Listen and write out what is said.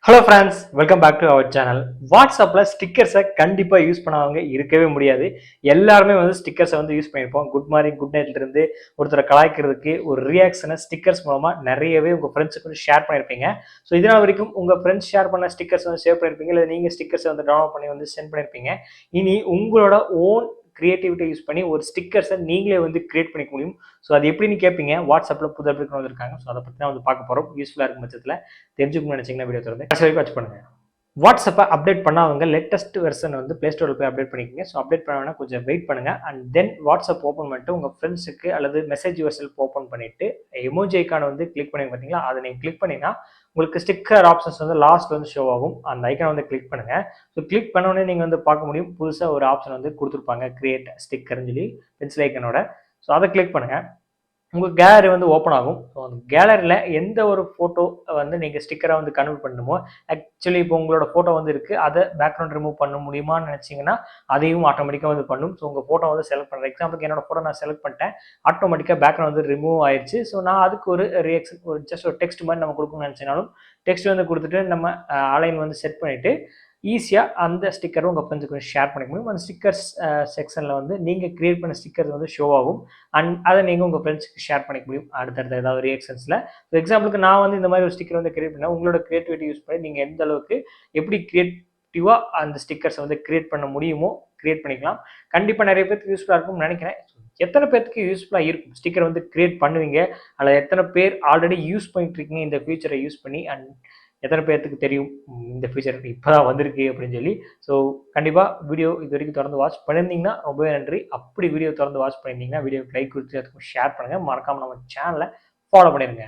Hello friends, welcome back to our channel. வாட்ஸ்அப்பில் ஸ்டிக்கர்ஸை கண்டிப்பாக யூஸ் பண்ணாதவங்க இருக்கவே முடியாது. எல்லாருமே வந்து ஸ்டிக்கர்ஸை வந்து யூஸ் பண்ணியிருப்போம். குட் மார்னிங், குட் நைட்லேருந்து ஒருத்தரை கலாய்க்கிறதுக்கு ஒரு ரியாக்ஷனை ஸ்டிக்கர்ஸ் மூலமாக நிறையவே உங்கள் ஃப்ரெண்ட்ஸுக்கு வந்து ஷேர் பண்ணியிருப்பீங்க. ஸோ இதனால் வரைக்கும் உங்கள் ஃப்ரெண்ட்ஸ் ஷேர் பண்ண ஸ்டிக்கர்ஸ் வந்து சேவ் பண்ணியிருப்பீங்க, இல்லை நீங்கள் ஸ்டிக்கர்ஸை வந்து டவுன்லோட் பண்ணி வந்து சென்ட் பண்ணியிருப்பீங்க. இனி உங்களோட ஓன் கிரியேட்டிவிட்டி யூஸ் பண்ணி ஒரு ஸ்டிக்கர்ஸை நீங்களே வந்து கிரியேட் பண்ணிக்க முடியும். ஸோ அது எப்படின்னு கேட்பீங்க. வாட்ஸ்அப்பில் புது அப்டேட் வந்திருக்காங்க. ஸோ அதை பற்றி தான் வந்து பார்க்க போகிறோம். யூஸ்ஃபுல்லாக இருக்கும் பட்சத்தில் தெரிஞ்சுக்கணும்னு நினச்சிங்கன்னா வீடியோ தொடர்ந்து கடைசி வரைக்கும் வாட்ச் பண்ணுங்கள். வாட்ஸ்அப்பை அப்டேட் பண்ணாதவங்க லேட்டஸ்ட் வெர்ஷன் வந்து ப்ளே ஸ்டோரில் போய் அப்டேட் பண்ணிக்கோங்க. ஸோ அப்டேட் பண்ண வேணால் கொஞ்சம் வெயிட் பண்ணுங்கள். அண்ட் தென் வாட்ஸ்அப் ஓப்பன் பண்ணிட்டு உங்கள் ஃப்ரெண்ட்ஸுக்கு அல்லது மெசேஜ் யூஎஸ்எல் ஓப்பன் பண்ணிவிட்டு எமோஜி ஐக்கானை வந்து கிளிக் பண்ணி பார்த்தீங்களா, அதை நீங்கள் கிளிக் பண்ணிங்கன்னா உங்களுக்கு ஸ்டிக்கர் ஆப்ஷன்ஸ் வந்து லாஸ்ட் வந்து ஷோ ஆகும். அந்த ஐக்கானை வந்து கிளிக் பண்ணுங்கள். ஸோ கிளிக் பண்ணோடனே நீங்கள் வந்து பார்க்க முடியும், புதுசாக ஒரு ஆப்ஷன் வந்து கொடுத்துருப்பாங்க, கிரியேட் ஸ்டிக்கர்னு சொல்லி பென்சில் ஐக்கனோட. ஸோ அதை கிளிக் பண்ணுங்கள். உங்கள் கேலரி வந்து ஓப்பன் ஆகும். ஸோ அந்த கேலரியில் எந்த ஒரு ஃபோட்டோ வந்து நீங்கள் ஸ்டிக்கராக வந்து கன்வெர்ட் பண்ணணுமோ, ஆக்சுவலி இப்போ உங்களோட ஃபோட்டோ வந்து இருக்குது, அதை பேக்ரவுண்ட் ரிமூவ் பண்ண முடியுமான்னு நினச்சிங்கன்னா அதையும் ஆட்டோமேட்டிக்காக வந்து பண்ணும். ஸோ உங்கள் ஃபோட்டோ வந்து செலக்ட் பண்ணுறேன். எக்ஸாம்பிளுக்கு என்னோட ஃபோட்டோ நான் செலக்ட் பண்ணிட்டேன், ஆட்டோமேட்டிக்காக பேக்ரவுண்ட் வந்து ரிமூவ் ஆயிடுச்சு. ஸோ நான் அதுக்கு ஒரு ரியாக்ஷன், ஒரு ஜஸ்ட் ஒரு டெக்ஸ்ட் மாதிரி நம்ம கொடுக்கணும்னு நினச்சினாலும் டெக்ஸ்ட் வந்து கொடுத்துட்டு நம்ம அலைன் வந்து செட் பண்ணிவிட்டு ஈஸியாக அந்த ஸ்டிக்கரும் உங்கள் ஃப்ரெண்ட்ஸுக்கு ஷேர் பண்ணிக்க முடியும். அந்த ஸ்டிக்கர்ஸ் செக்ஷனில் வந்து நீங்கள் கிரியேட் பண்ண ஸ்டிக்கர்ஸ் வந்து ஷோ ஆகும். அண்ட் அதை நீங்கள் உங்கள் ஃப்ரெண்ட்ஸுக்கு ஷேர் பண்ணிக்க முடியும் அடுத்தடுத்த ஏதாவது ரியாக்ஷன்ஸில். ஸோ எக்ஸாம்பிளுக்கு நான் வந்து இந்த மாதிரி ஒரு ஸ்டிக்கர் வந்து கிரியேட் பண்ணேன். உங்களோட கிரியேட்டிவிட்டி யூஸ் பண்ணி நீங்கள் எந்த அளவுக்கு எப்படி கிரியேட்டிவாக அந்த ஸ்டிக்கர்ஸை வந்து கிரியேட் பண்ண முடியுமோ கிரியேட் பண்ணிக்கலாம். கண்டிப்பாக நிறைய பேருக்கு யூஸ்ஃபுல்லாக இருக்கும்னு நினைக்கிறேன். எத்தனை பேருக்கு யூஸ்ஃபுல்லாக இருக்கும் ஸ்டிக்கர் வந்து கிரியேட் பண்ணுவீங்க, அதில் எத்தனை பேர் ஆல்ரெடி யூஸ் பண்ணிட்டு இருக்கீங்க இந்த ஃபியூச்சரை யூஸ் பண்ணி, அண்ட் எத்தனை பேர்த்துக்கு தெரியும் இந்த ஃபியூச்சர் இப்போ தான் வந்திருக்கு அப்படின்னு சொல்லி. ஸோ கண்டிப்பாக வீடியோ இது வரைக்கும் தொடர்ந்து வாட்ச் பண்ணியிருந்தீங்கன்னா ரொம்பவே நன்றி. அப்படி வீடியோ தொடர்ந்து வாட்ச் பண்ணியிருந்தீங்கன்னா வீடியோக்கு லைக் கொடுத்து அதுக்கு ஷேர் பண்ணுங்கள். மறக்காமல் நம்ம சேனலை ஃபாலோ பண்ணிடுங்க.